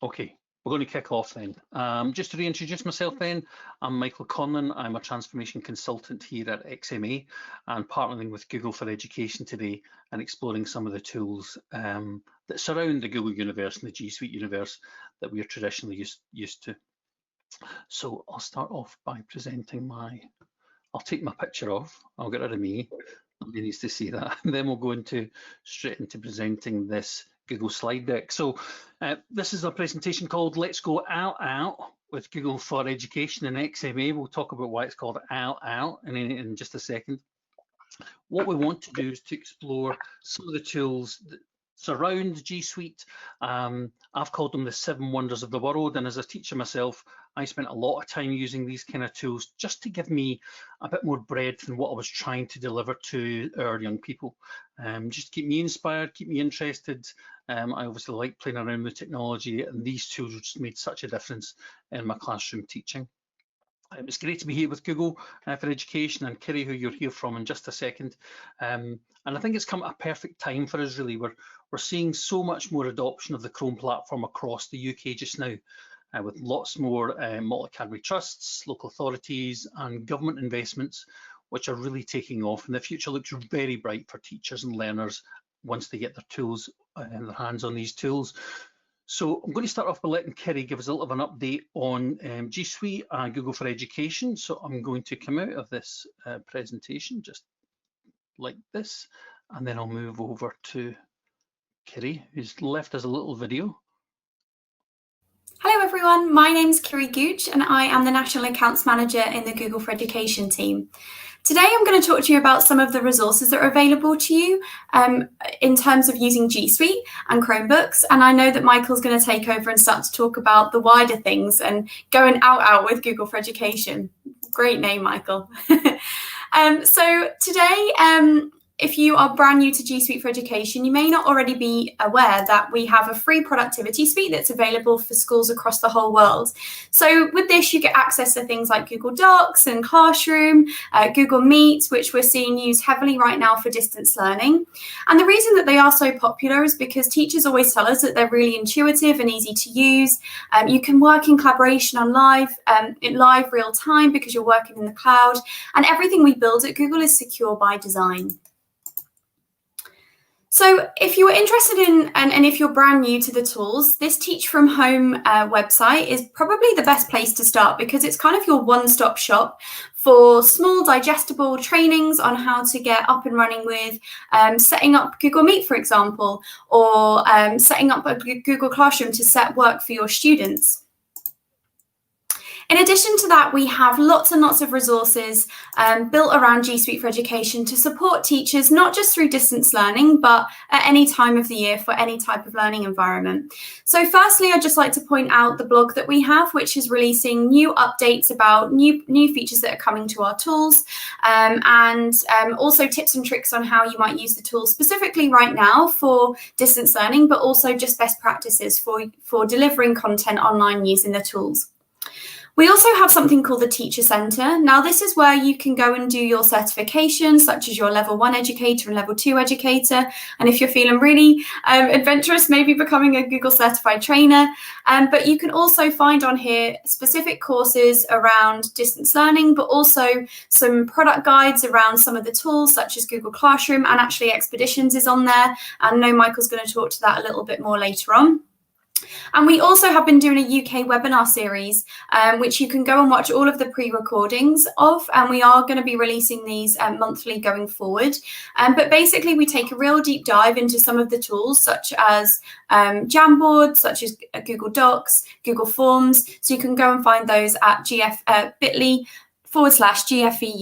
Okay, we're going to kick off then. Just to reintroduce myself then, I'm Michael Conlon. I'm a transformation consultant here at XMA and partnering with Google for Education today and exploring some of the tools that surround the Google Universe and the G Suite universe that we are traditionally used to. So I'll start off by presenting I'll take my picture off, I'll get rid of me, nobody needs to see that, and then we'll go straight into presenting this Google slide deck. So this is a presentation called Let's Go Out with Google for Education and XMA. We'll talk about why it's called Out in just a second. What we want to do is to explore some of the tools that surround G Suite. I've called them the 7 wonders of the world, and as a teacher myself, I spent a lot of time using these kind of tools just to give me a bit more breadth in what I was trying to deliver to our young people. Just keep me inspired, keep me interested. I obviously like playing around with technology, and these tools just made such a difference in my classroom teaching. It's great to be here with Google for Education and Kiri, who you'll hear from in just a second. And I think it's come at a perfect time for us, really. We're seeing so much more adoption of the Chrome platform across the UK just now, with lots more multi-academy trusts, local authorities and government investments, which are really taking off. And the future looks very bright for teachers and learners once they get their tools in their hands on these tools. So I'm going to start off by letting Kiri give us a little of an update on G Suite and Google for Education. So I'm going to come out of this presentation just like this, and then I'll move over to Kiri, who's left us a little video. Hello everyone, my name's Kiri Gooch and I am the National Accounts Manager in the Google for Education team. Today I'm going to talk to you about some of the resources that are available to you in terms of using G Suite and Chromebooks, and I know that Michael's going to take over and start to talk about the wider things and going out with Google for Education. Great name, Michael. So today, if you are brand new to G Suite for Education, you may not already be aware that we have a free productivity suite that's available for schools across the whole world. So with this, you get access to things like Google Docs and Classroom, Google Meet, which we're seeing used heavily right now for distance learning. And the reason that they are so popular is because teachers always tell us that they're really intuitive and easy to use. You can work in collaboration on in live real time because you're working in the cloud, and everything we build at Google is secure by design. So if you are interested in, and if you're brand new to the tools, this Teach From Home website is probably the best place to start because it's kind of your one-stop shop for small digestible trainings on how to get up and running with setting up Google Meet, for example, or setting up a Google Classroom to set work for your students. In addition to that, we have lots and lots of resources built around G Suite for Education to support teachers, not just through distance learning, but at any time of the year for any type of learning environment. So firstly, I'd just like to point out the blog that we have, which is releasing new updates about new features that are coming to our tools, and also tips and tricks on how you might use the tools specifically right now for distance learning, but also just best practices for delivering content online using the tools. We also have something called the Teacher Centre. Now, this is where you can go and do your certifications, such as your Level 1 educator and Level 2 educator. And if you're feeling really adventurous, maybe becoming a Google certified trainer. But you can also find on here specific courses around distance learning, but also some product guides around some of the tools, such as Google Classroom, and actually Expeditions is on there. I know Michael's going to talk to that a little bit more later on. And we also have been doing a UK webinar series, which you can go and watch all of the pre-recordings of, and we are going to be releasing these monthly going forward. But basically, we take a real deep dive into some of the tools, such as Jamboard, such as Google Docs, Google Forms. So you can go and find those at bit.ly/GFE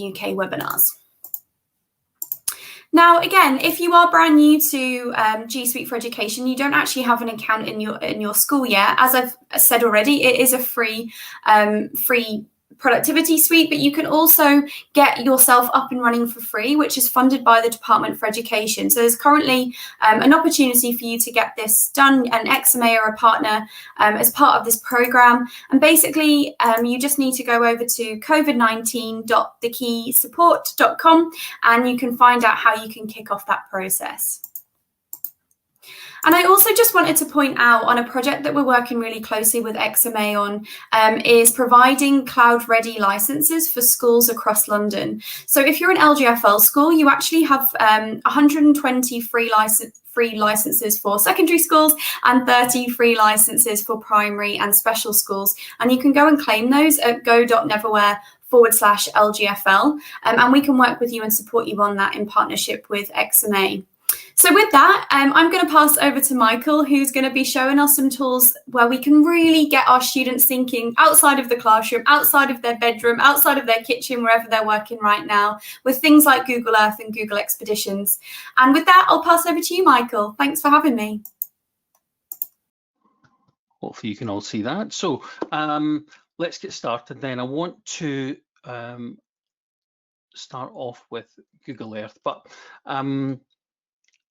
UK webinars. Now, again, if you are brand new to G Suite for Education, you don't actually have an account in your school yet. As I've said already, it is a free productivity suite, but you can also get yourself up and running for free, which is funded by the Department for Education. So there's currently an opportunity for you to get this done, and XMA are a partner as part of this program. And basically, you just need to go over to covid19.thekeysupport.com and you can find out how you can kick off that process. And I also just wanted to point out on a project that we're working really closely with XMA on is providing cloud-ready licenses for schools across London. So if you're an LGFL school, you actually have 120 free licenses for secondary schools and 30 free licenses for primary and special schools. And you can go and claim those at go.neverwhere/LGFL. And we can work with you and support you on that in partnership with XMA. So with that, I'm going to pass over to Michael, who's going to be showing us some tools where we can really get our students thinking outside of the classroom, outside of their bedroom, outside of their kitchen, wherever they're working right now, with things like Google Earth and Google Expeditions. And with that, I'll pass over to you, Michael. Thanks for having me. Hopefully you can all see that. So let's get started then. I want to start off with Google Earth, but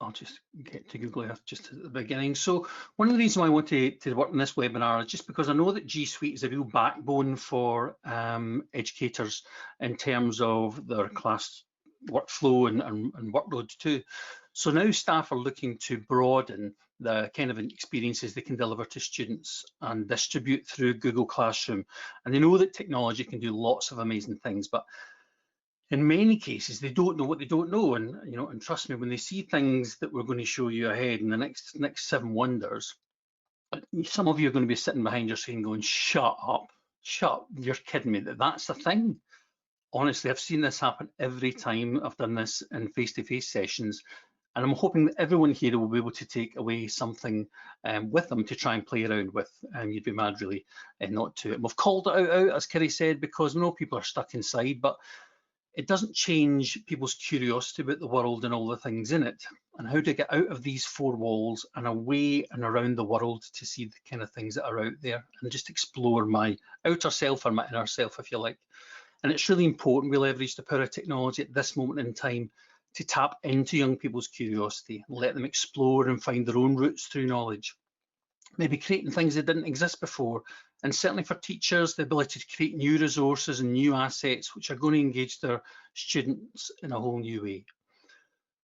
I'll just get to Google Earth just at the beginning. So one of the reasons why I want to work on this webinar is just because I know that G Suite is a real backbone for educators in terms of their class workflow and workload too. So now staff are looking to broaden the kind of experiences they can deliver to students and distribute through Google Classroom. And they know that technology can do lots of amazing things, but in many cases, they don't know what they don't know, and and trust me, when they see things that we're going to show you ahead in the next 7 wonders, some of you are going to be sitting behind your screen going, "Shut up, you're kidding me, that's the thing." Honestly, I've seen this happen every time I've done this in face-to-face sessions, and I'm hoping that everyone here will be able to take away something with them to try and play around with. You'd be mad really not to. And we've called it out, as Kerry said, because we know people are stuck inside, but it doesn't change people's curiosity about the world and all the things in it, and how to get out of these 4 walls and away and around the world to see the kind of things that are out there and just explore my outer self or my inner self, if you like. And it's really important we leverage the power of technology at this moment in time to tap into young people's curiosity, let them explore and find their own routes through knowledge, maybe creating things that didn't exist before. And certainly for teachers, the ability to create new resources and new assets which are going to engage their students in a whole new way.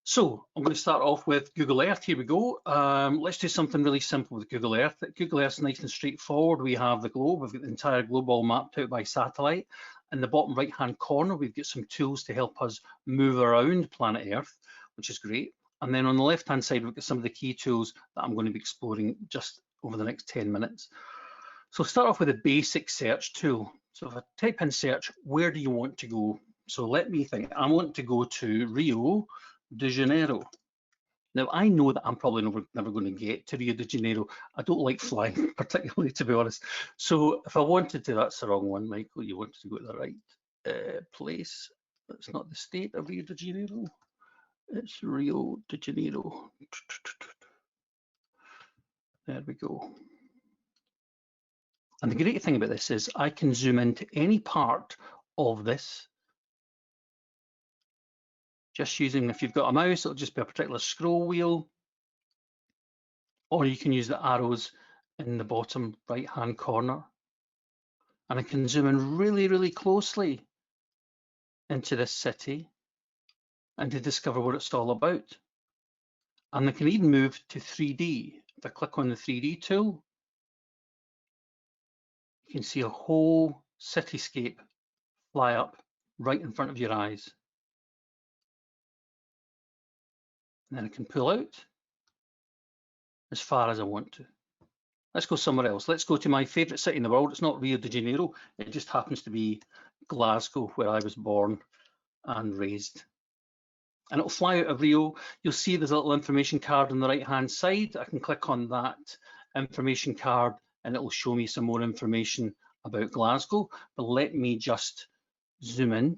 So I'm going to start off with Google Earth. Here we go. Let's do something really simple with Google Earth. Google Earth's nice and straightforward. We have the globe. We've got the entire globe all mapped out by satellite. In the bottom right-hand corner, we've got some tools to help us move around planet Earth, which is great. And then on the left-hand side, we've got some of the key tools that I'm going to be exploring just over the next 10 minutes. So start off with a basic search tool. So if I type in search, where do you want to go? So let me think. I want to go to Rio de Janeiro. Now I know that I'm probably never going to get to Rio de Janeiro. I don't like flying particularly, to be honest. So if I wanted to, that's the wrong one, Michael. You wanted to go to the right place. That's not the state of Rio de Janeiro. It's Rio de Janeiro. There we go. And the great thing about this is I can zoom into any part of this just using, if you've got a mouse, it'll just be a particular scroll wheel, or you can use the arrows in the bottom right-hand corner. And I can zoom in really, really closely into this city and to discover what it's all about. And I can even move to 3D. If I click on the 3D tool, you can see a whole cityscape fly up right in front of your eyes. And then I can pull out as far as I want to. Let's go somewhere else. Let's go to my favourite city in the world. It's not Rio de Janeiro. It just happens to be Glasgow, where I was born and raised. And it'll fly out of Rio. You'll see there's a little information card on the right-hand side. I can click on that information card and it will show me some more information about Glasgow. But let me just zoom in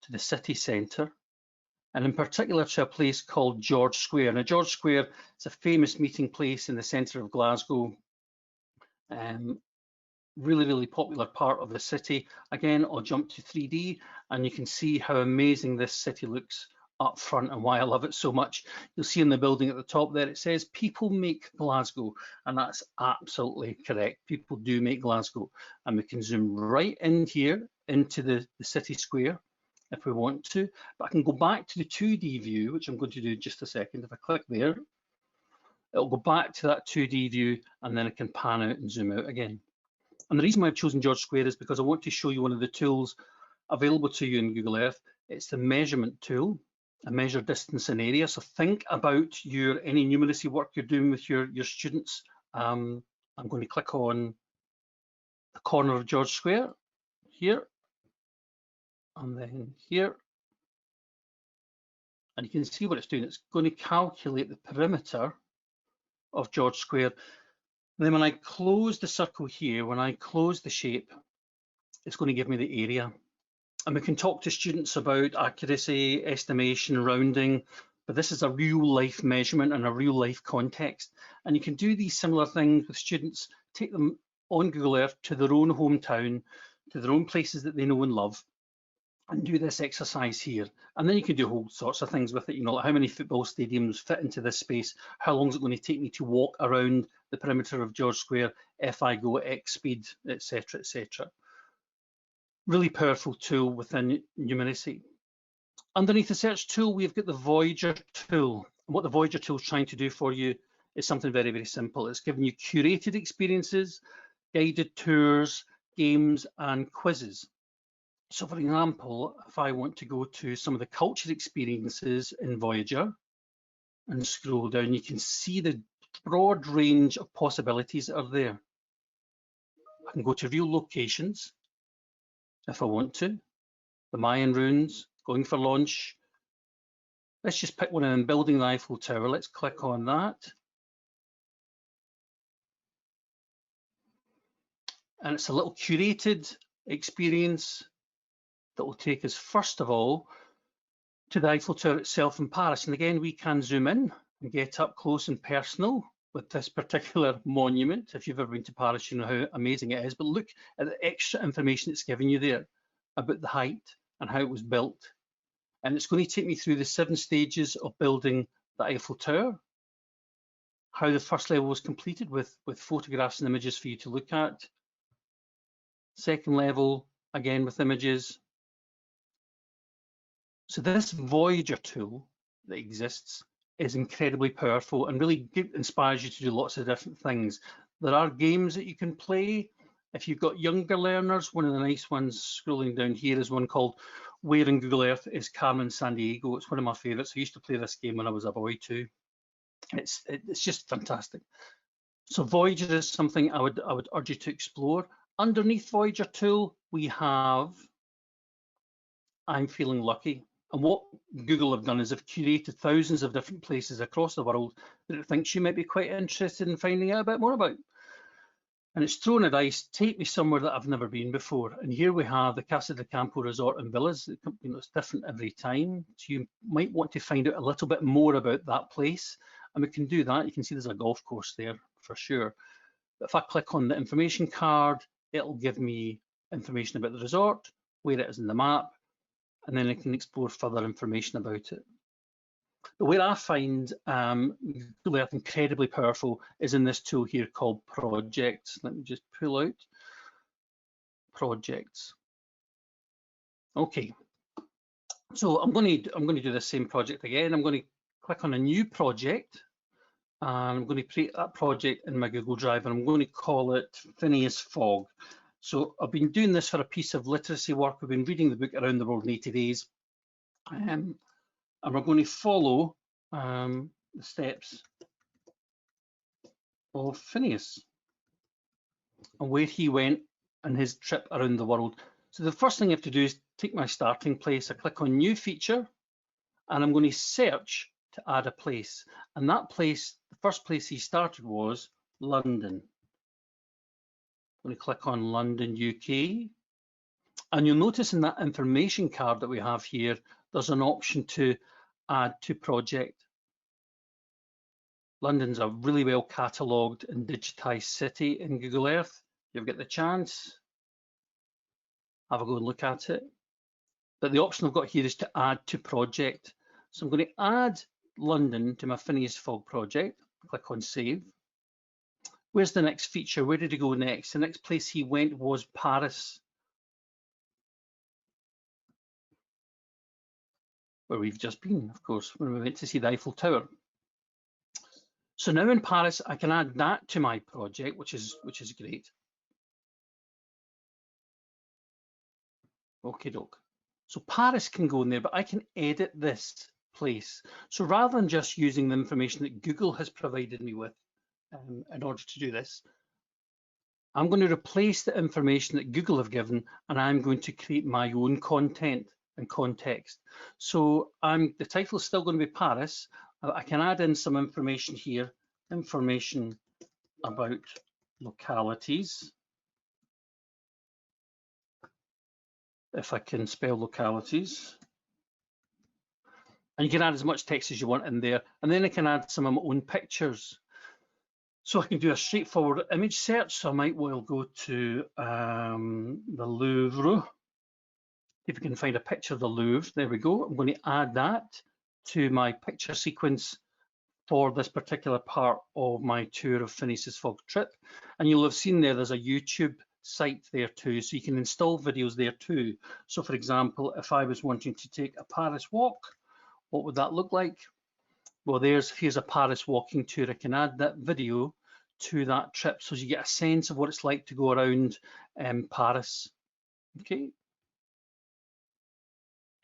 to the city centre, and in particular to a place called George Square. Now, George Square is a famous meeting place in the centre of Glasgow. Really, really popular part of the city. Again, I'll jump to 3D and you can see how amazing this city looks up front and why I love it so much. You'll see in the building at the top there, it says people make Glasgow, and that's absolutely correct. People do make Glasgow, and we can zoom right in here into the city square if we want to, but I can go back to the 2D view, which I'm going to do in just a second. If I click there, It'll go back to that 2D view, and then it can pan out and zoom out again. And the reason why I've chosen George Square is because I want to show you one of the tools available to you in Google Earth. It's the measurement tool, a measure distance and area. So think about any numeracy work you're doing with your students. I'm going to click on the corner of George Square here, and then here. And you can see what it's doing. It's going to calculate the perimeter of George Square. Then when I close the circle here, when I close the shape, it's going to give me the area. And we can talk to students about accuracy, estimation, rounding, but this is a real life measurement and a real life context. And you can do these similar things with students, take them on Google Earth to their own hometown, to their own places that they know and love, and do this exercise here. And then you can do all sorts of things with it, like how many football stadiums fit into this space, how long is it going to take me to walk around the perimeter of George Square if I go at X speed, etc., etc. Really powerful tool within numeracy. Underneath the search tool, we've got the Voyager tool. And what the Voyager tool is trying to do for you is something very, very simple. It's giving you curated experiences, guided tours, games, and quizzes. So for example, if I want to go to some of the culture experiences in Voyager and scroll down, you can see the broad range of possibilities that are there. I can go to real locations if I want to, the Mayan ruins, going for lunch. Let's just pick one of them, building the Eiffel Tower. Let's click on that. And it's a little curated experience that will take us first of all to the Eiffel Tower itself in Paris. And again, we can zoom in and get up close and personal with this particular monument. If you've ever been to Paris, you know how amazing it is. But look at the extra information it's giving you there about the height and how it was built. And it's going to take me through the 7 stages of building the Eiffel Tower, how the first level was completed with photographs and images for you to look at. Second level, again with images. So this Voyager tool that exists is incredibly powerful and really inspires you to do lots of different things. There are games that you can play. If you've got younger learners, one of the nice ones scrolling down here is one called Where in Google Earth is Carmen Sandiego. It's one of my favorites. I used to play this game when I was a boy too. It's just fantastic. So Voyager is something I would urge you to explore. Underneath Voyager tool, we have I'm Feeling Lucky. And what Google have done is they've curated thousands of different places across the world that it thinks you might be quite interested in finding out a bit more about. And it's thrown a dice, take me somewhere that I've never been before. And here we have the Casa de Campo Resort and Villas. It's different every time. So you might want to find out a little bit more about that place. And we can do that. You can see there's a golf course there for sure. But if I click on the information card, it'll give me information about the resort, where it is in the map, and then I can explore further information about it. But where I find Google Earth incredibly powerful is in this tool here called Projects. Let me just pull out Projects. Okay, so I'm going to do the same project again. I'm going to click on a new project, and I'm going to create that project in my Google Drive, and I'm going to call it Phineas Fogg. So I've been doing this for a piece of literacy work. We've been reading the book Around the World in 80 Days. And we're going to follow the steps of Phineas and where he went on his trip around the world. So the first thing I have to do is take my starting place. I click on New Feature, and I'm going to search to add a place. And that place, the first place he started was London. I'm going to click on London, UK. And you'll notice in that information card that we have here, there's an option to add to project. London's a really well catalogued and digitized city in Google Earth. You've got the chance, have a go and look at it. But the option I've got here is to add to project. So I'm going to add London to my Phineas Fogg project. Click on Save. Where's the next feature? Where did he go next? The next place he went was Paris, where we've just been, of course, when we went to see the Eiffel Tower. So now in Paris, I can add that to my project, which is great. Okie doke. So Paris can go in there, but I can edit this place. So rather than just using the information that Google has provided me with in order to do this, I'm going to replace the information that Google have given, and I'm going to create my own content and context. So the title is still going to be Paris. I can add in some information here, information about localities. If I can spell localities. And you can add as much text as you want in there. And then I can add some of my own pictures. So I can do a straightforward image search. So I might well go to the Louvre. If you can find a picture of the Louvre, there we go. I'm going to add that to my picture sequence for this particular part of my tour of Phineas's Fog trip. And you'll have seen there's a YouTube site there too, so you can install videos there too. So for example, if I was wanting to take a Paris walk, what would that look like? Well, here's a Paris walking tour. I can add that video to that trip so you get a sense of what it's like to go around Paris. Okay.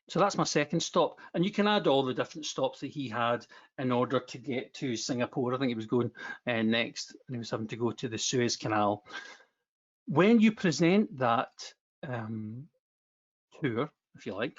So that's my second stop, and you can add all the different stops that he had in order to get to Singapore. I think he was going next, and he was having to go to the Suez Canal. When you present that tour, if you like,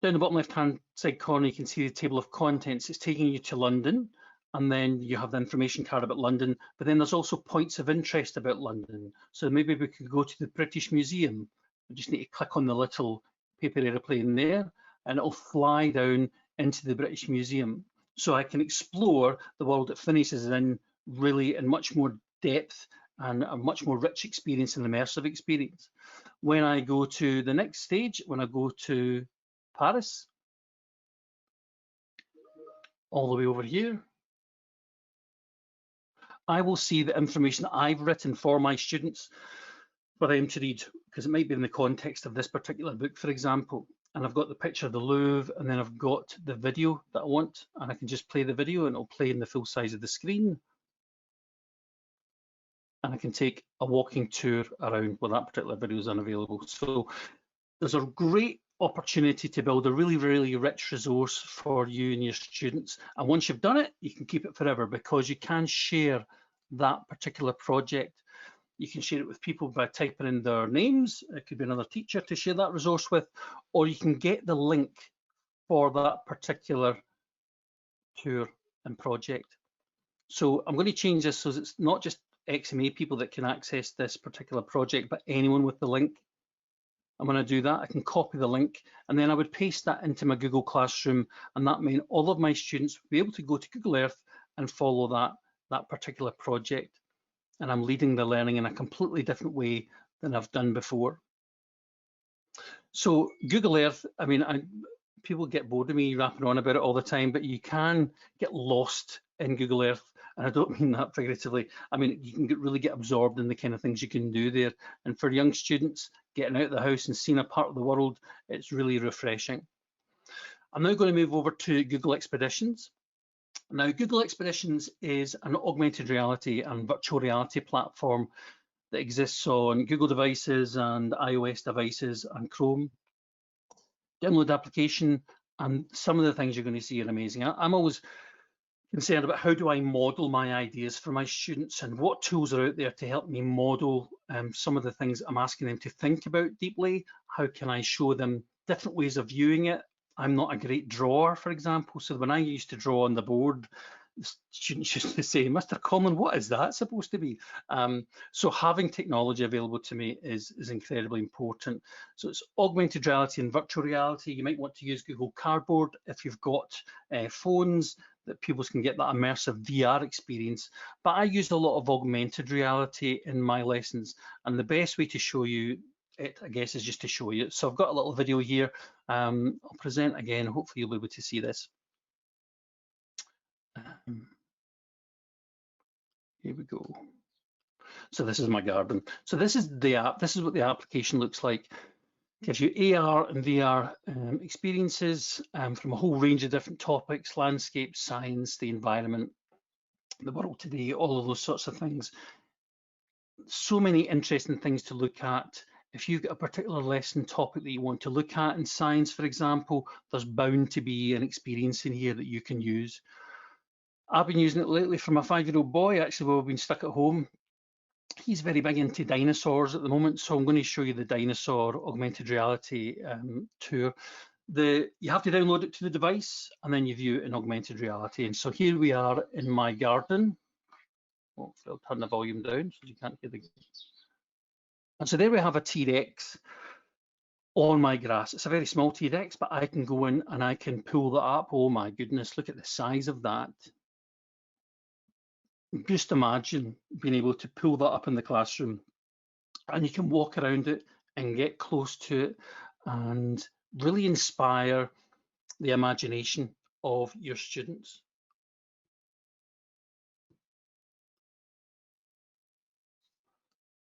down the bottom left-hand side corner, you can see the table of contents. It's taking you to London, and then you have the information card about London, but then there's also points of interest about London. So maybe we could go to the British Museum. We just need to click on the little paper aeroplane there, and it'll fly down into the British Museum. So I can explore the world that Phineas is in really in much more depth and a much more rich experience and immersive experience. When I go to the next stage, when I go to Paris, all the way over here, I will see the information that I've written for my students for them to read, because it might be in the context of this particular book, for example. And I've got the picture of the Louvre, and then I've got the video that I want, and I can just play the video and it'll play in the full size of the screen. And I can take a walking tour around where that particular video is unavailable. So there's a great opportunity to build a really, really rich resource for you and your students. And once you've done it, you can keep it forever, because you can share that particular project. You can share it with people by typing in their names. It could be another teacher to share that resource with, or you can get the link for that particular tour and project. So I'm going to change this so it's not just XMA people that can access this particular project, but anyone with the link. I'm going to do that. I can copy the link, and then I would paste that into my Google Classroom, and that means all of my students will be able to go to Google Earth and follow that particular project. And I'm leading the learning in a completely different way than I've done before. So Google Earth, I mean, people get bored of me rapping on about it all the time, but you can get lost in Google Earth. And I don't mean that figuratively. I mean, you can really get absorbed in the kind of things you can do there. And for young students, getting out of the house and seeing a part of the world, it's really refreshing. I'm now going to move over to Google Expeditions. Now, Google Expeditions is an augmented reality and virtual reality platform that exists on Google devices and iOS devices and Chrome. Download the application, and some of the things you're going to see are amazing. I'm always concerned about how do I model my ideas for my students, and what tools are out there to help me model some of the things I'm asking them to think about deeply. How can I show them different ways of viewing it? I'm not a great drawer, for example, so when I used to draw on the board, the students used to say, Mr. Conlon, what is that supposed to be? So having technology available to me is incredibly important. So it's augmented reality and virtual reality. You might want to use Google Cardboard if you've got phones, that pupils can get that immersive VR experience. But I use a lot of augmented reality in my lessons, and the best way to show you it, I guess, is just to show you. So I've got a little video here. I'll present again. Hopefully you'll be able to see this. Here we go. So this is my garden. So this is the app. This is what the application looks like. It gives you AR and VR experiences from a whole range of different topics: landscape, science, the environment. the world today, all of those sorts of things. So many interesting things to look at. If you've got a particular lesson topic that you want to look at in science, for example, there's bound to be an experience in here that you can use. I've been using it lately for my 5-year-old boy, actually, while we've been stuck at home. He's very big into dinosaurs at the moment, so I'm going to show you the dinosaur augmented reality tour. You have to download it to the device, and then you view it in augmented reality. And so here we are in my garden. Hopefully I'll turn the volume down so you can't hear the... And so there we have a T-Rex on my grass. It's a very small T-Rex, but I can go in and I can pull that up. Oh my goodness, look at the size of that. Just imagine being able to pull that up in the classroom, and you can walk around it and get close to it and really inspire the imagination of your students.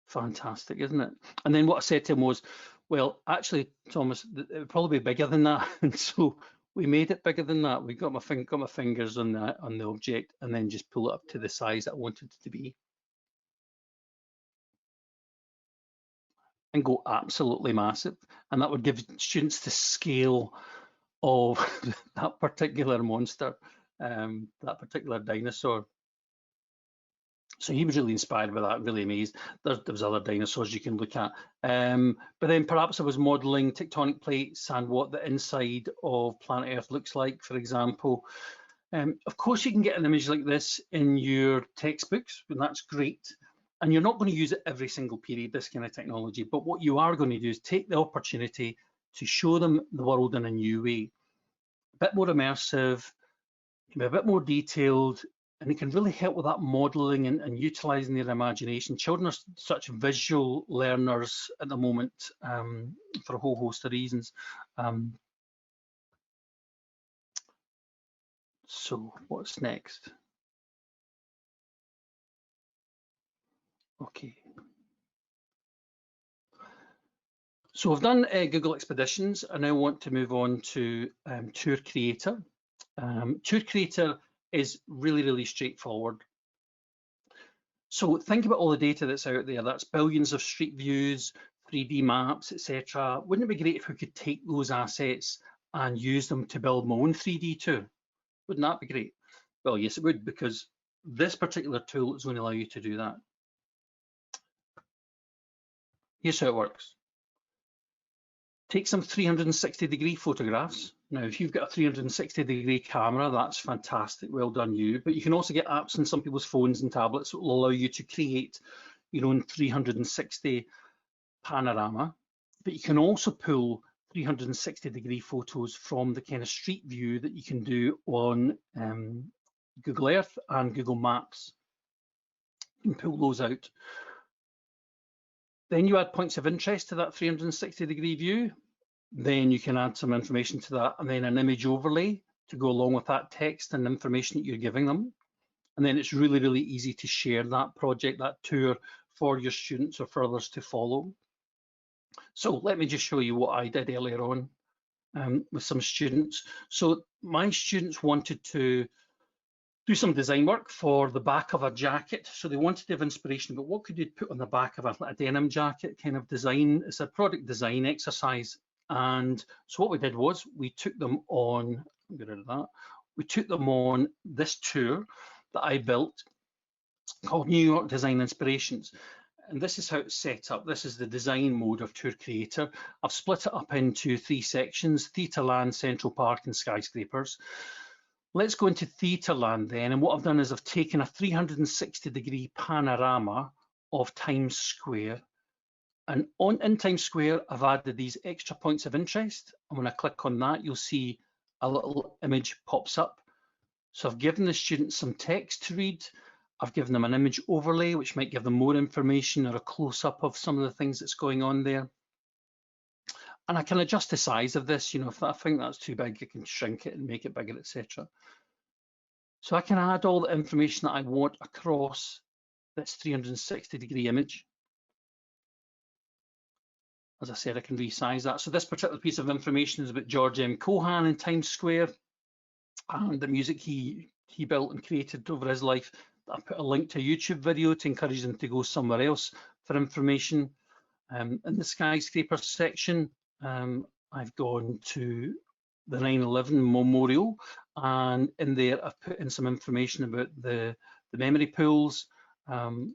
Fantastic, isn't it? And then what I said to him was, well, actually, Thomas, it would probably be bigger than that. And so we made it bigger than that. We got my fingers on the object, and then just pull it up to the size that I wanted it to be. And go absolutely massive. And that would give students the scale of that particular monster, that particular dinosaur. So he was really inspired by that, really amazed. There was other dinosaurs you can look at. But then perhaps I was modelling tectonic plates and what the inside of planet Earth looks like, for example. Of course, you can get an image like this in your textbooks, and that's great. And you're not going to use it every single period, this kind of technology. But what you are going to do is take the opportunity to show them the world in a new way. A bit more immersive, can be a bit more detailed, and it can really help with that modelling and utilising their imagination. Children are such visual learners at the moment for a whole host of reasons. So what's next? Okay. So I've done Google Expeditions. I now want to move on to Tour Creator. Tour Creator is really, really straightforward. So think about all the data that's out there. That's billions of street views, 3D maps, etc. Wouldn't it be great if we could take those assets and use them to build my own 3D tour? Wouldn't that be great? Well, yes, it would, because this particular tool is going to allow you to do that. Here's how it works. Take some 360-degree photographs. Now, if you've got a 360-degree camera, that's fantastic. Well done, you. But you can also get apps on some people's phones and tablets that will allow you to create your own 360 panorama. But you can also pull 360-degree photos from the kind of street view that you can do on Google Earth and Google Maps. You can pull those out. Then you add points of interest to that 360-degree view. Then you can add some information to that, and then an image overlay to go along with that text and information that you're giving them. And then it's really, really easy to share that project, that tour, for your students or for others to follow. So let me just show you what I did earlier on with some students. So my students wanted to do some design work for the back of a jacket. So they wanted to have inspiration, but what could you put on the back of a denim jacket kind of design? It's a product design exercise. And so what we did was we took them on, get rid of that. We took them on this tour that I built called New York Design Inspirations. And this is how it's set up. This is the design mode of Tour Creator. I've split it up into 3 sections: Theatreland, Central Park, and Skyscrapers. Let's go into Theatreland then, and what I've done is I've taken a 360-degree panorama of Times Square, and in Times Square I've added these extra points of interest, and when I click on that you'll see a little image pops up. So I've given the students some text to read, I've given them an image overlay which might give them more information or a close-up of some of the things that's going on there. And I can adjust the size of this, you know, if I think that's too big, I can shrink it and make it bigger, etc. So I can add all the information that I want across this 360-degree image. As I said, I can resize that. So this particular piece of information is about George M. Cohan in Times Square and the music he built and created over his life. I put a link to a YouTube video to encourage them to go somewhere else for information. In the skyscraper section, I've gone to the 9/11 Memorial, and in there I've put in some information about the memory pools. And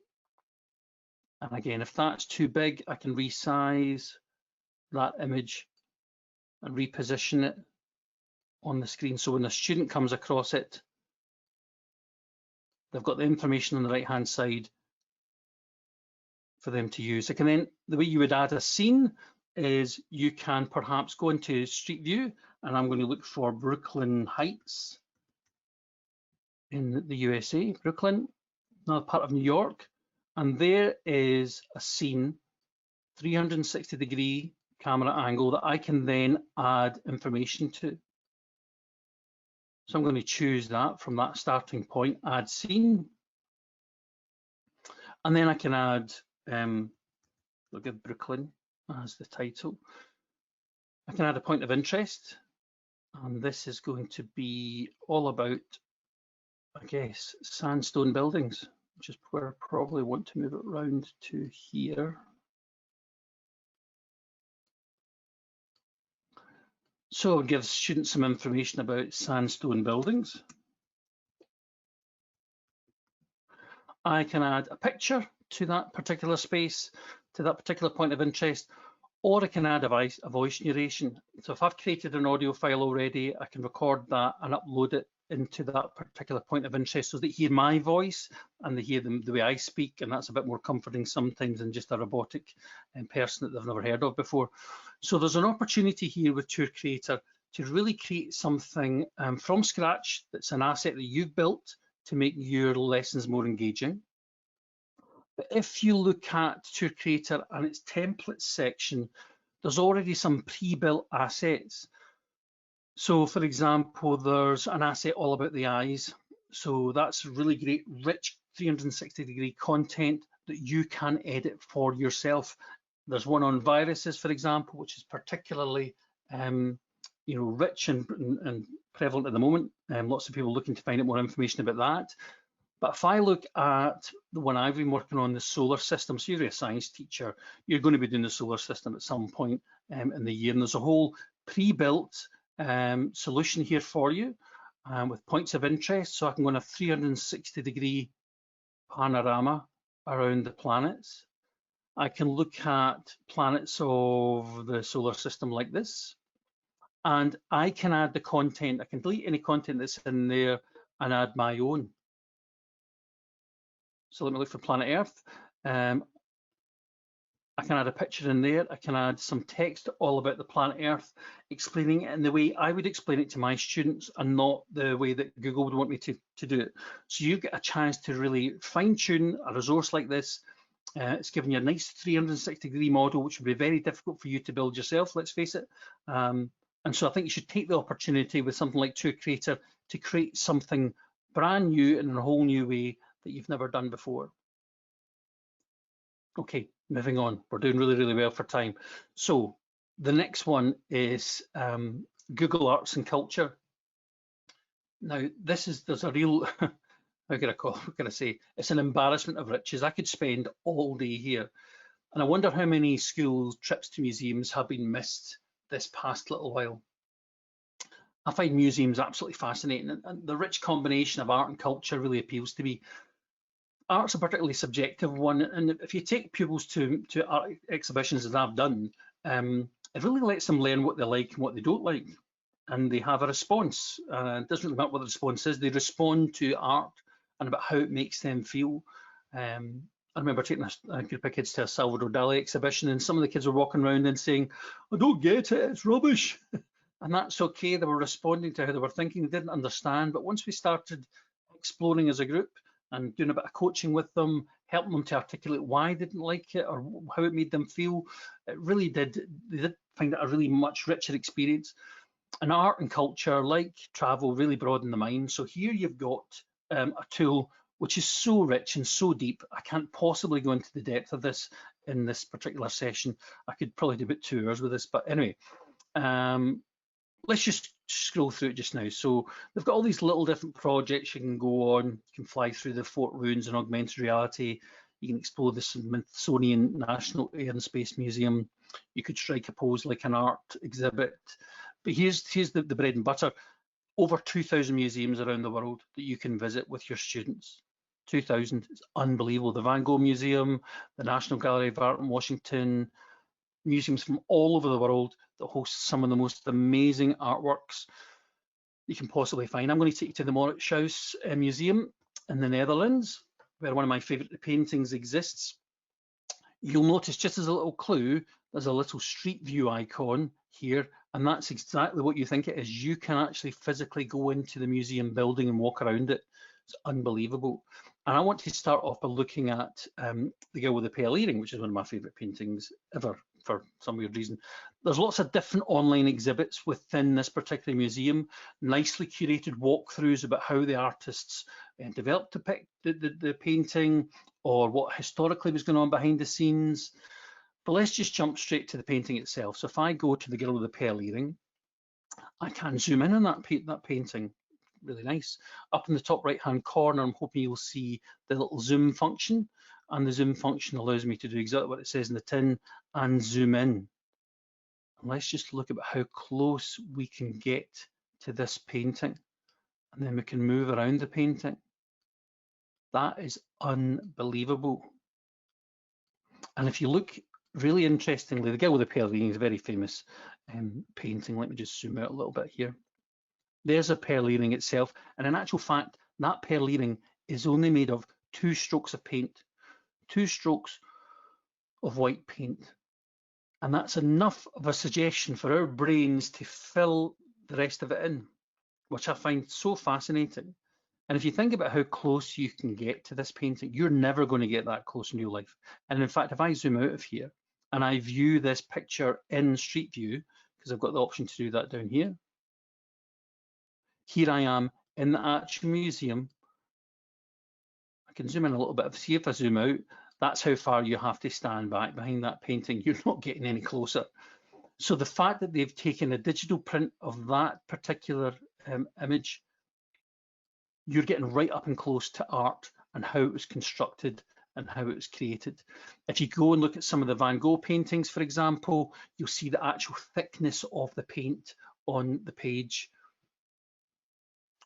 again, if that's too big, I can resize that image and reposition it on the screen. So when a student comes across it, they've got the information on the right-hand side for them to use. I can then, the way you would add a scene is you can perhaps go into Street View, and I'm going to look for Brooklyn Heights in the USA, Brooklyn, another part of New York, and there is a scene, 360-degree camera angle that I can then add information to. So I'm going to choose that from that starting point, add scene, and then I can add, we'll give Brooklyn as the title. I can add a point of interest, and this is going to be all about, I guess, sandstone buildings, which is where I probably want to move it around to here. So it gives students some information about sandstone buildings. I can add a picture to that particular space, to that particular point of interest, or I can add a voice narration. So if I've created an audio file already, I can record that and upload it into that particular point of interest so they hear my voice and they hear the way I speak, and that's a bit more comforting sometimes than just a robotic person that they've never heard of before. So there's an opportunity here with Tour Creator to really create something from scratch that's an asset that you've built to make your lessons more engaging. But if you look at Tour Creator and its templates section, there's already some pre-built assets. So for example, there's an asset all about the eyes. So that's really great, rich 360-degree content that you can edit for yourself. There's one on viruses, for example, which is particularly rich and prevalent at the moment. Lots of people looking to find out more information about that. But if I look at the one I've been working on, the solar system, so you're a science teacher, you're going to be doing the solar system at some point in the year, and there's a whole pre-built solution here for you with points of interest. So I can go on a 360-degree panorama around the planets. I can look at planets of the solar system like this, and I can add the content. I can delete any content that's in there and add my own. So let me look for planet Earth. I can add a picture in there. I can add some text all about the planet Earth, explaining it in the way I would explain it to my students and not the way that Google would want me to do it. So you get a chance to really fine tune a resource like this. It's giving you a nice 360-degree model, which would be very difficult for you to build yourself, let's face it. And so I think you should take the opportunity with something like Tour Creator to create something brand new in a whole new way that you've never done before. Okay, moving on. We're doing really, really well for time. So the next one is Google Arts and Culture. Now, there's a real, what can I say? It's an embarrassment of riches. I could spend all day here. And I wonder how many school trips to museums have been missed this past little while. I find museums absolutely fascinating, and the rich combination of art and culture really appeals to me. Art's a particularly subjective one, and if you take pupils to art exhibitions, as I've done, it really lets them learn what they like and what they don't like, and they have a response. It doesn't really matter what the response is, they respond to art and about how it makes them feel. I remember taking a group of kids to a Salvador Dali exhibition, and some of the kids were walking around and saying, "I don't get it, it's rubbish." And that's okay, they were responding to how they were thinking, they didn't understand. But once we started exploring as a group and doing a bit of coaching with them, helping them to articulate why they didn't like it or how it made them feel, it really they did find it a really much richer experience. And art and culture, like travel, really broaden the mind. So here you've got a tool which is so rich and so deep. I can't possibly go into the depth of this in this particular session. I could probably do about 2 hours with this, but anyway. let's just scroll through it just now. So they've got all these little different projects you can go on. You can fly through the Fort Ruins in augmented reality. You can explore the Smithsonian National Air and Space Museum. You could strike a pose like an art exhibit. But here's the bread and butter. Over 2,000 museums around the world that you can visit with your students. 2,000, it's unbelievable. The Van Gogh Museum, the National Gallery of Art in Washington, museums from all over the world that host some of the most amazing artworks you can possibly find. I'm going to take you to the Mauritshuis Museum in the Netherlands, where one of my favourite paintings exists. You'll notice, just as a little clue, there's a little street view icon here, and that's exactly what you think it is. You can actually physically go into the museum building and walk around it. It's unbelievable. And I want to start off by looking at The Girl with the Pale Earring, which is one of my favourite paintings ever for some weird reason. There's lots of different online exhibits within this particular museum, nicely curated walkthroughs about how the artists developed the painting, or what historically was going on behind the scenes. But let's just jump straight to the painting itself. So if I go to The Girl with the Pale Earring, I can zoom in on that painting. Really nice. Up in the top right hand corner, I'm hoping you'll see the little zoom function, and the zoom function allows me to do exactly what it says in the tin and zoom in. And let's just look at how close we can get to this painting, and then we can move around the painting. That is unbelievable. And if you look really interestingly, The Girl with the Pale Earring is a very famous painting. Let me just zoom out a little bit here. There's a pearl earring itself, and in actual fact, that pearl earring is only made of 2 strokes of paint, 2 strokes of white paint. And that's enough of a suggestion for our brains to fill the rest of it in, which I find so fascinating. And if you think about how close you can get to this painting, you're never going to get that close in real life. And in fact, if I zoom out of here and I view this picture in Street View, because I've got the option to do that down here, here I am in the actual museum. I can zoom in a little bit. See if I zoom out, that's how far you have to stand back behind that painting. You're not getting any closer. So the fact that they've taken a digital print of that particular image, you're getting right up and close to art and how it was constructed and how it was created. If you go and look at some of the Van Gogh paintings, for example, you'll see the actual thickness of the paint on the page.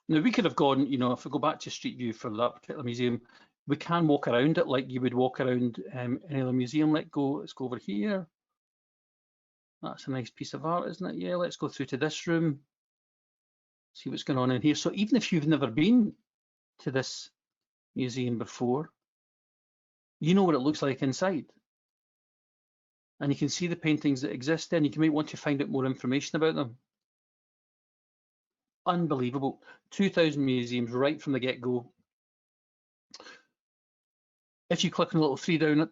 Now, we could have gone, you know, if we go back to Street View for that particular museum, we can walk around it like you would walk around any other museum. Let's go over here. That's a nice piece of art, isn't it? Yeah, let's go through to this room, see what's going on in here. So even if you've never been to this museum before, you know what it looks like inside. And you can see the paintings that exist there, and you might want to find out more information about them. Unbelievable. 2,000 museums right from the get-go. If you click on the little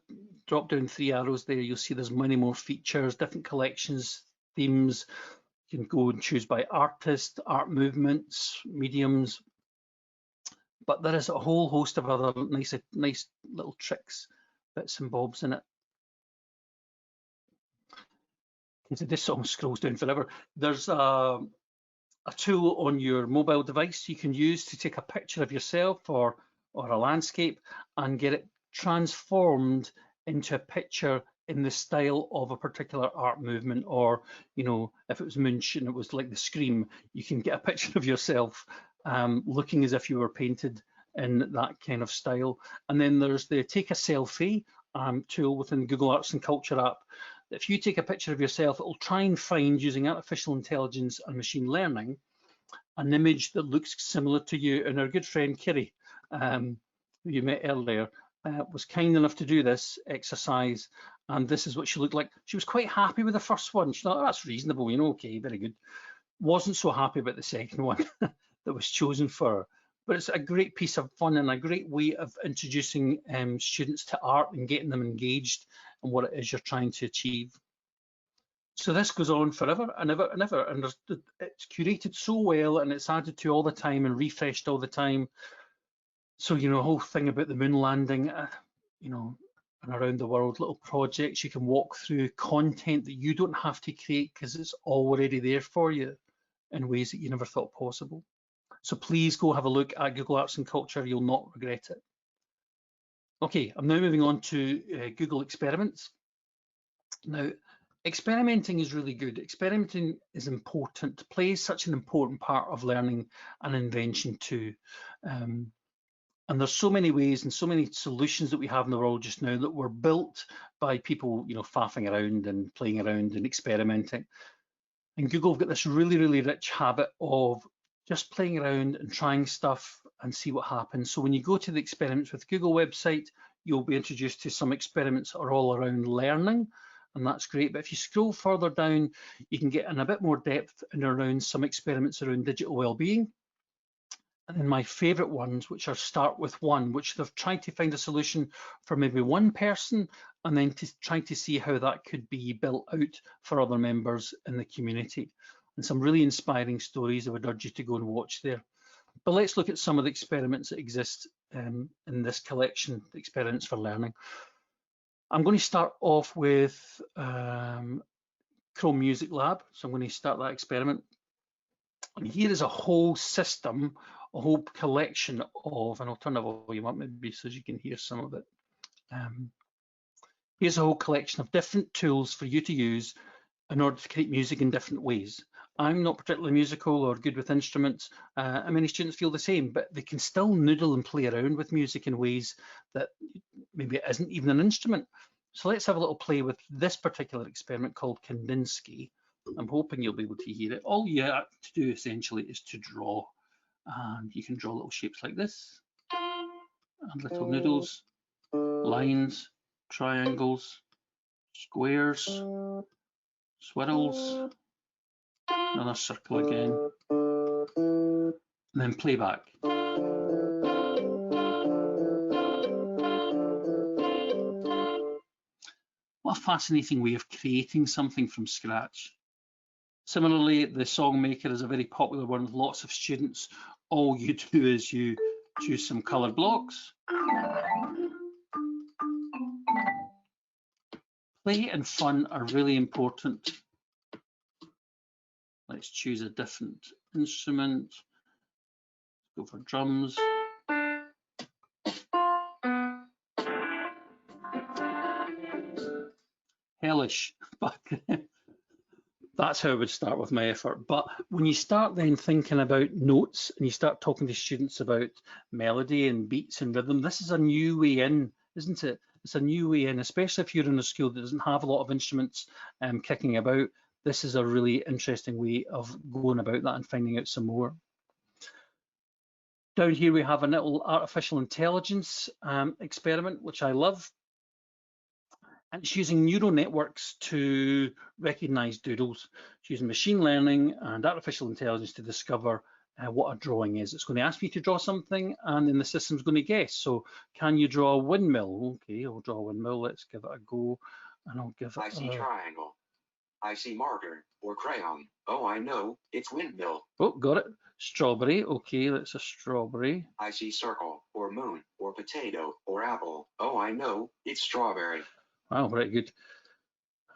drop down 3 arrows there, you'll see there's many more features, different collections, themes. You can go and choose by artist, art movements, mediums. But there is a whole host of other nice little tricks, bits and bobs in it. Because this song scrolls down forever. There's a tool on your mobile device you can use to take a picture of yourself or a landscape and get it transformed into a picture in the style of a particular art movement. Or, you know, if it was Munch and it was like the Scream, you can get a picture of yourself looking as if you were painted in that kind of style. And then there's the Take a Selfie tool within Google Arts and Culture app. If you take a picture of yourself, it'll try and find, using artificial intelligence and machine learning, an image that looks similar to you. And our good friend Kiri, who you met earlier, was kind enough to do this exercise, and this is what she looked like. She was quite happy with the first one. She thought, oh, that's reasonable, you know, okay, very good. Wasn't so happy about the second one that was chosen for her. But it's a great piece of fun and a great way of introducing students to art and getting them engaged in what it is you're trying to achieve. So this goes on forever and ever and ever, and it's curated so well, and it's added to all the time and refreshed all the time. So, you know, the whole thing about the moon landing, you know, and around the world, little projects you can walk through, content that you don't have to create because it's already there for you. in ways that you never thought possible. So please go have a look at Google Arts and Culture, you'll not regret it. Okay, I'm now moving on to Google Experiments. Now, experimenting is really good. Experimenting is important. Play is such an important part of learning and invention too. And there's so many ways and so many solutions that we have in the world just now that were built by people, you know, faffing around and playing around and experimenting. And Google have got this really, really rich habit of just playing around and trying stuff and see what happens. So when you go to the Experiments with Google website, you'll be introduced to some experiments that are all around learning, and that's great. But if you scroll further down, you can get in a bit more depth and around some experiments around digital well-being. And then my favorite ones, which are Start With One, which they've tried to find a solution for maybe one person, and then to try to see how that could be built out for other members in the community. And some really inspiring stories I would urge you to go and watch there. But let's look at some of the experiments that exist in this collection, Experiments for Learning. I'm going to start off with Chrome Music Lab. So I'm going to start that experiment. And here is a whole system, a whole collection of, and I'll turn the volume up maybe so you can hear some of it. Here's a whole collection of different tools for you to use in order to create music in different ways. I'm not particularly musical or good with instruments, and many students feel the same, but they can still noodle and play around with music in ways that maybe it isn't even an instrument. So let's have a little play with this particular experiment called Kandinsky. I'm hoping you'll be able to hear it. All you have to do essentially is to draw, and you can draw little shapes like this, and little noodles, lines, triangles, squares, swirls, another circle again, and then play back. What a fascinating way of creating something from scratch. Similarly, the Song Maker is a very popular one with lots of students. All you do is you choose some coloured blocks. Play and fun are really important. Let's choose a different instrument. Go for drums. Hellish, but that's how I would start with my effort. But when you start then thinking about notes and you start talking to students about melody and beats and rhythm, this is a new way in, isn't it? It's a new way in, especially if you're in a school that doesn't have a lot of instruments kicking about. This is a really interesting way of going about that and finding out some more. Down here we have a little artificial intelligence experiment, which I love. And it's using neural networks to recognize doodles. It's using machine learning and artificial intelligence to discover what a drawing is. It's going to ask you to draw something, and then the system's going to guess. So can you draw a windmill? Okay, I'll draw a windmill. Let's give it a go. And I'll give it I see triangle. I see marker or crayon. Oh, I know, it's windmill. Oh, got it. Strawberry. Okay, that's a strawberry. I see circle or moon or potato or apple. Oh, I know, it's strawberry. Wow, very good.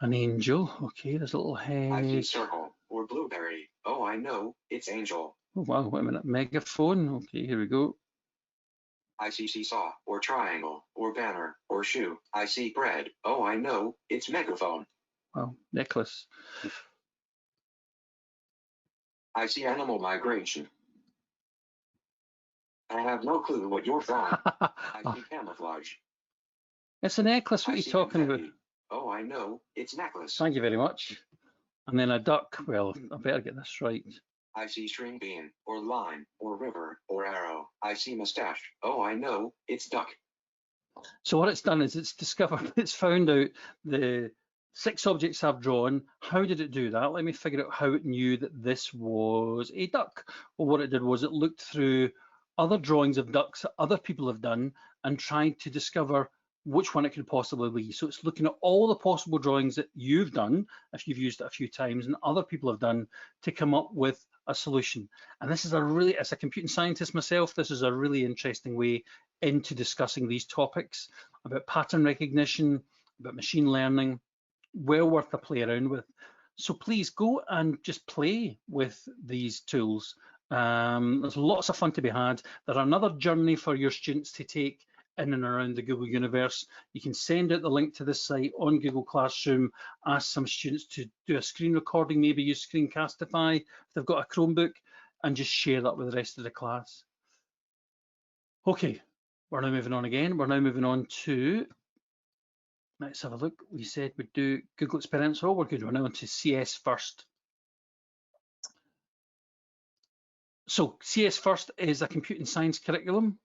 An angel. Okay, there's a little head. I see circle or blueberry. Oh, I know, it's angel. Oh, wow, wait a minute. Megaphone. Okay, here we go. I see seesaw or triangle or banner or shoe. I see bread. Oh, I know, it's megaphone. Wow, necklace. I see animal migration. I have no clue what you're drawing. I see camouflage. It's a necklace. What are you talking about? Oh, I know. It's necklace. Thank you very much. And then a duck. Well, I better get this right. I see string bean or line or river or arrow. I see mustache. Oh, I know. It's duck. So what it's done is it's discovered, it's found out the 6 objects I've drawn. How did it do that? Let me figure out how it knew that this was a duck. Well, what it did was it looked through other drawings of ducks that other people have done and tried to discover which one it could possibly be. So it's looking at all the possible drawings that you've done, if you've used it a few times, and other people have done to come up with a solution. And this is a really, as a computing scientist myself, this is a really interesting way into discussing these topics about pattern recognition, about machine learning. Well worth a play around with. So please go and just play with these tools. There's lots of fun to be had. They're another journey for your students to take in and around the Google universe. You can send out the link to this site on Google Classroom, ask some students to do a screen recording, maybe use Screencastify if they've got a Chromebook, and just share that with the rest of the class. Okay, we're now moving on again. We're now moving on to, let's have a look. We said we'd do Google Experiments. Oh, we're good. We're now on to CS First. So CS First is a computing science curriculum,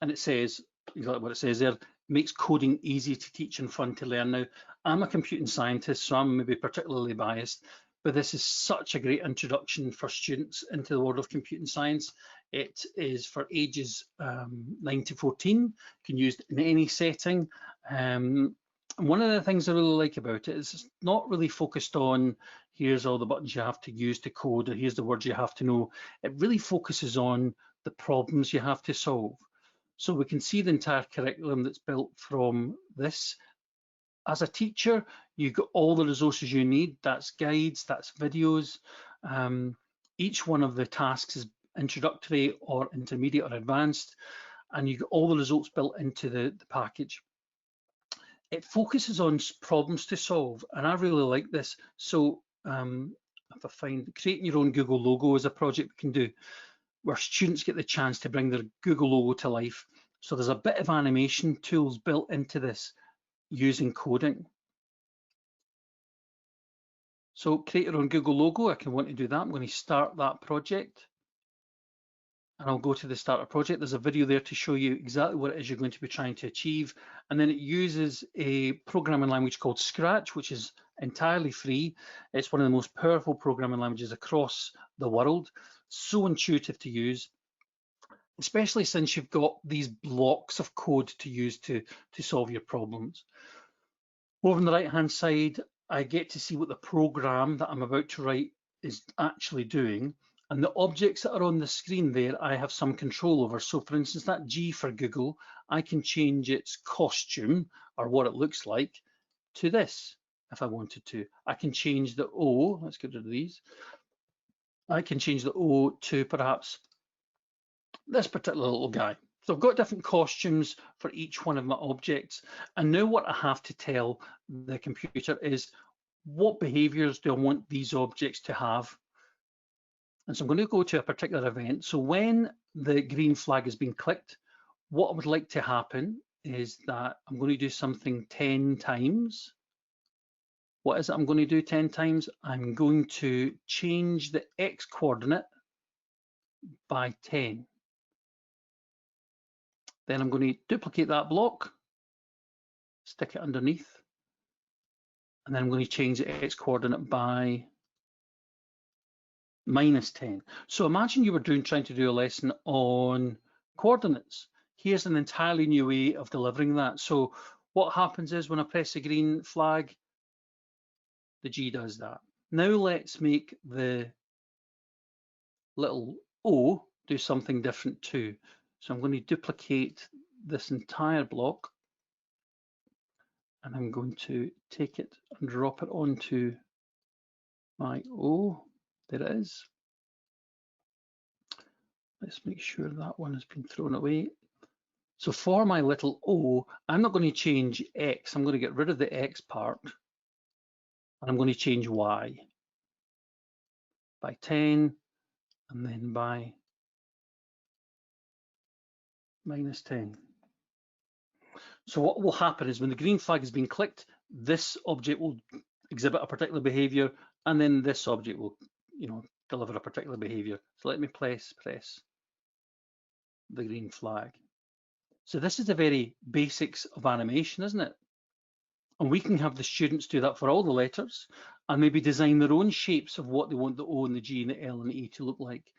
and it says, exactly what it says there, makes coding easy to teach and fun to learn. Now, I'm a computing scientist, so I'm maybe particularly biased, but this is such a great introduction for students into the world of computing science. It is for ages 9 to 14, you can use it in any setting. And one of the things I really like about it is it's not really focused on here's all the buttons you have to use to code, or here's the words you have to know. It really focuses on the problems you have to solve. So we can see the entire curriculum that's built from this. As a teacher, you got all the resources you need. That's guides, that's videos. Each one of the tasks is introductory or intermediate or advanced, and you get all the results built into the package. It focuses on problems to solve, and I really like this. So if I find creating your own Google logo is a project we can do, where students get the chance to bring their Google logo to life. So there's a bit of animation tools built into this using coding. So create your own Google logo. I can want to do that. I'm going to start that project. And I'll go to the starter project. There's a video there to show you exactly what it is you're going to be trying to achieve. And then it uses a programming language called Scratch, which is entirely free. It's one of the most powerful programming languages across the world. So intuitive to use, especially since you've got these blocks of code to use to solve your problems. Over on the right-hand side, I get to see what the program that I'm about to write is actually doing. And the objects that are on the screen there, I have some control over. So for instance, that G for Google, I can change its costume or what it looks like to this if I wanted to. I can change the O, let's get rid of these. I can change the O to perhaps this particular little guy. So I've got different costumes for each one of my objects. And now what I have to tell the computer is what behaviors do I want these objects to have. And so I'm going to go to a particular event. So when the green flag has been clicked, what I would like to happen is that I'm going to do something 10 times. What is it I'm going to do 10 times? I'm going to change the X coordinate by 10. Then I'm going to duplicate that block, stick it underneath, and then I'm going to change the X coordinate by -10. So imagine you were trying to do a lesson on coordinates. Here's an entirely new way of delivering that. So what happens is when I press the green flag, the G does that. Now let's make the little O do something different too. So I'm going to duplicate this entire block, and I'm going to take it and drop it onto my O. There it is. Let's make sure that one has been thrown away. So for my little O, I'm not going to change X. I'm going to get rid of the X part, and I'm going to change Y by 10, and then by -10. So what will happen is when the green flag has been clicked, this object will exhibit a particular behavior, and then this object will, deliver a particular behavior. So let me press the green flag. So this is the very basics of animation, isn't it? And we can have the students do that for all the letters and maybe design their own shapes of what they want the O and the G and the L and the E to look like.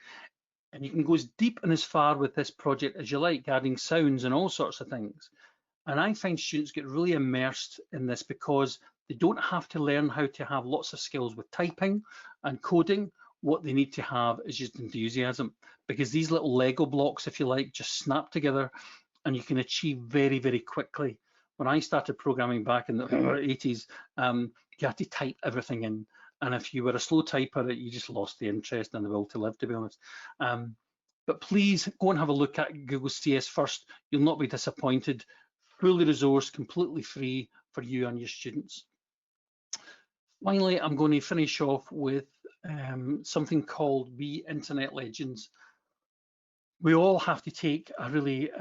And you can go as deep and as far with this project as you like, adding sounds and all sorts of things. And I find students get really immersed in this because they don't have to learn how to have lots of skills with typing and coding. What they need to have is just enthusiasm, because these little Lego blocks, if you like, just snap together and you can achieve very, very quickly. When I started programming back in the 80s, you had to type everything in, And if you were a slow typer, you just lost the interest and the will to live, to be honest. But please go and have a look at Google CS first. You'll not be disappointed. Fully resourced, completely free for you and your students. Finally, I'm going to finish off with something called We Internet Legends. We all have to take a really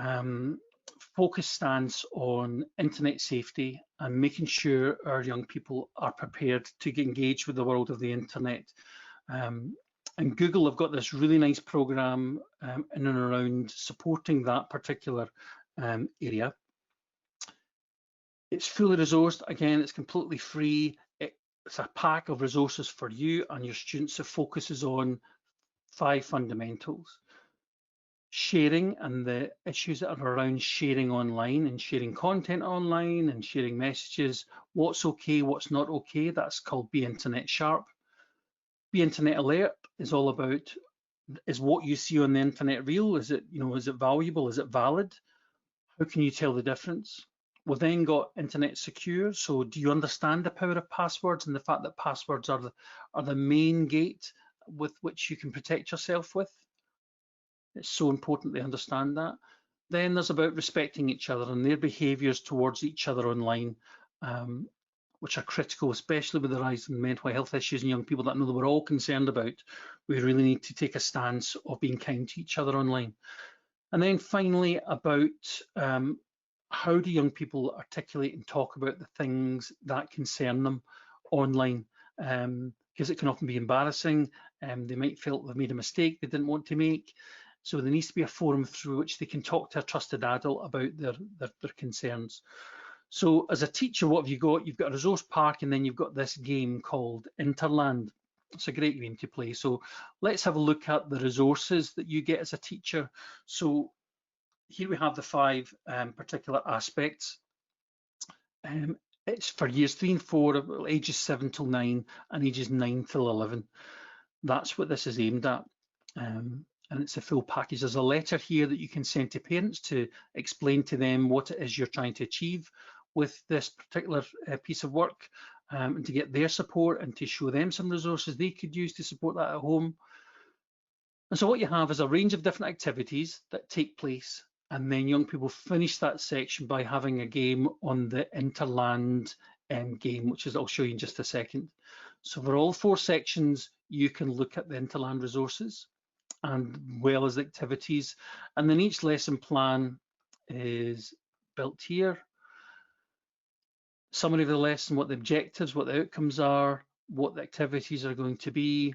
focused stance on internet safety and making sure our young people are prepared to engage with the world of the internet. And Google have got this really nice program in and around supporting that particular area. It's fully resourced. Again, it's completely free. It's a pack of resources for you and your students that focuses on 5 fundamentals. Sharing and the issues that are around sharing online and sharing content online and sharing messages, what's okay, what's not okay, that's called Be Internet Sharp. Be Internet Alert is all about, is what you see on the internet real? Is it, is it valuable? Is it valid? How can you tell the difference? We've then got Internet Secure. So do you understand the power of passwords and the fact that passwords are the main gate with which you can protect yourself with? It's so important to understand that. Then there's about respecting each other and their behaviours towards each other online, which are critical, especially with the rise in mental health issues in young people that I know that we're all concerned about. We really need to take a stance of being kind to each other online. And then finally, about how do young people articulate and talk about the things that concern them online? Because it can often be embarrassing. They might feel they've made a mistake they didn't want to make. So there needs to be a forum through which they can talk to a trusted adult about their concerns. So as a teacher, what have you got? You've got a resource park, and then you've got this game called Interland. It's a great game to play. So let's have a look at the resources that you get as a teacher. So here we have the 5 particular aspects. It's for years 3 and 4, ages 7 till 9, and ages 9 till 11. That's what this is aimed at. And it's a full package. There's a letter here that you can send to parents to explain to them what it is you're trying to achieve with this particular piece of work, and to get their support and to show them some resources they could use to support that at home. And so what you have is a range of different activities that take place, and then young people finish that section by having a game on the Interland game, which is I'll show you in just a second. So for all 4 sections, you can look at the Interland resources and well as activities, and then each lesson plan is built here. Summary of the lesson, what the objectives, what the outcomes are, what the activities are going to be,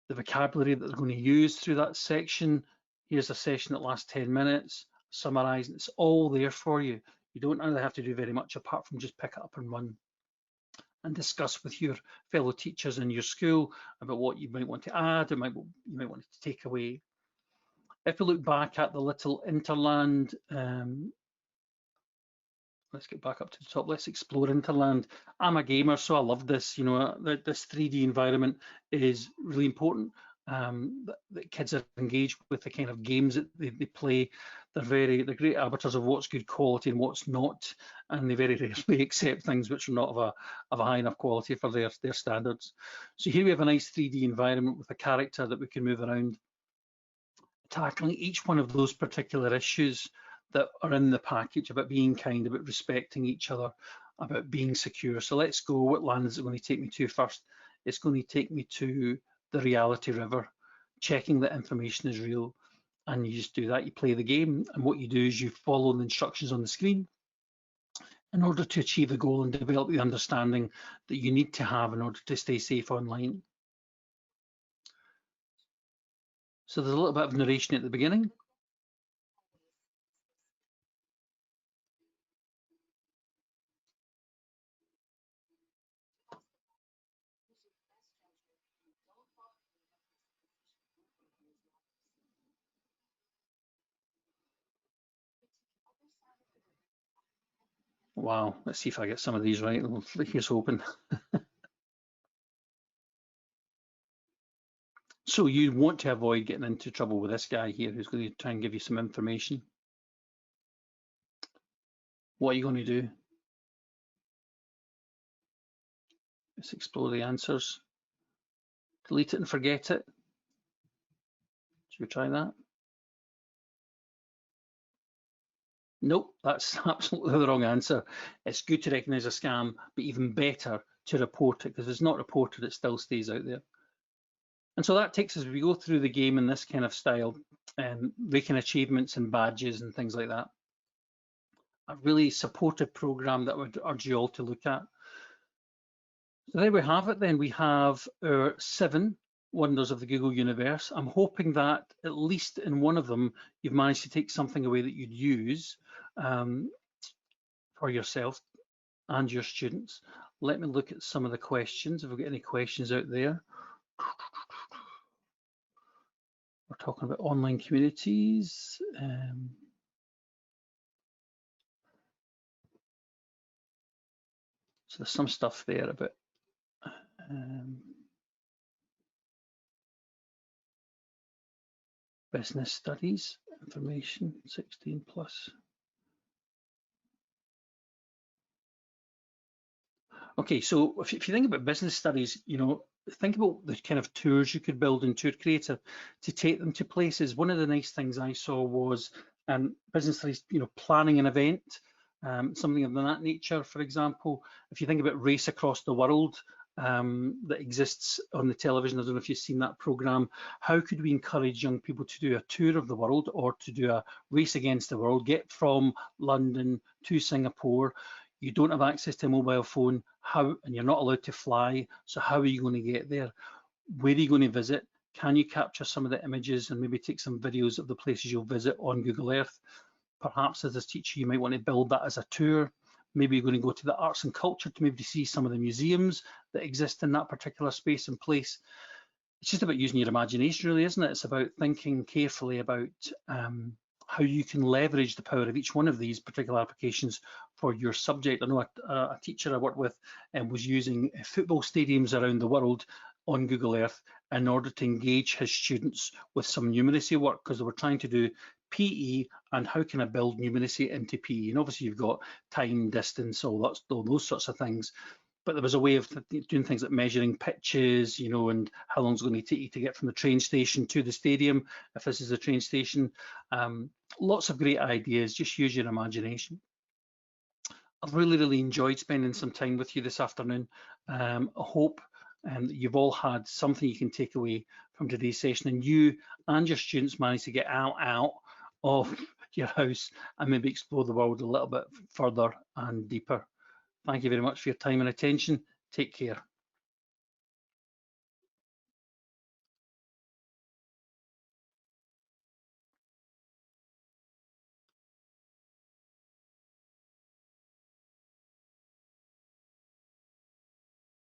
the vocabulary that they're going to use through that section. Here's a session that lasts 10 minutes, summarising. It's all there for you. You don't really have to do very much apart from just pick it up and run and discuss with your fellow teachers in your school about what you might want to add or you might want to take away. If we look back at the little Interland, let's get back up to the top. Let's explore Interland. I'm a gamer, so I love this. This 3D environment is really important. That kids are engaged with the kind of games that they play. They're great arbiters of what's good quality and what's not, and they very rarely accept things which are not of a high enough quality for their standards. So here we have a nice 3D environment with a character that we can move around, tackling each one of those particular issues that are in the package about being kind, about respecting each other, about being secure. So let's go. What land is it going to take me to first? It's going to take me to the Reality River, checking that information is real. And you just do that, you play the game, and what you do is you follow the instructions on the screen in order to achieve the goal and develop the understanding that you need to have in order to stay safe online. So there's a little bit of narration at the beginning. Wow, let's see if I get some of these right. Here's hoping. So you want to avoid getting into trouble with this guy here who's going to try and give you some information. What are you going to do? Let's explore the answers. delete it and forget it. Should we try that? Nope, that's absolutely the wrong answer. It's good to recognise a scam, but even better to report it, because if it's not reported, it still stays out there. And so that takes us, we go through the game in this kind of style, raking achievements and badges and things like that. A really supportive program that I would urge you all to look at. So there we have it then. We have our 7 wonders of the Google universe. I'm hoping that at least in one of them, you've managed to take something away that you'd use for yourself and your students. Let me look at some of the questions, if we've got any questions out there. We're talking about online communities. So there's some stuff there about business studies, information, 16 plus. Okay, so if you think about business studies, you know, think about the kind of tours you could build in Tour Creator to take them to places. One of the nice things I saw was business studies, you know, planning an event, something of that nature. For example, if you think about Race Across the World that exists on the television, I don't know if you've seen that program. How could we encourage young people to do a tour of the world or to do a race against the world, get from London to Singapore? You don't have access to a mobile phone, and you're not allowed to fly, so how are you going to get there? Where are you going to visit? Can you capture some of the images and maybe take some videos of the places you'll visit on Google Earth? Perhaps as a teacher, you might want to build that as a tour. Maybe you're going to go to the arts and culture to maybe see some of the museums that exist in that particular space and place. It's just about using your imagination, really, isn't it? It's about thinking carefully about how you can leverage the power of each one of these particular applications for your subject. I know a teacher I worked with was using football stadiums around the world on Google Earth in order to engage his students with some numeracy work, because they were trying to do PE and how can I build numeracy into PE. And obviously you've got time, distance, all those sorts of things. But there was a way of doing things like measuring pitches, you know, and how long it's going to take you to get from the train station to the stadium, if this is a train station. Lots of great ideas, just use your imagination. I've really enjoyed spending some time with you this afternoon. I hope that you've all had something you can take away from today's session, and you and your students managed to get out of your house and maybe explore the world a little bit further and deeper. Thank you very much for your time and attention. Take care.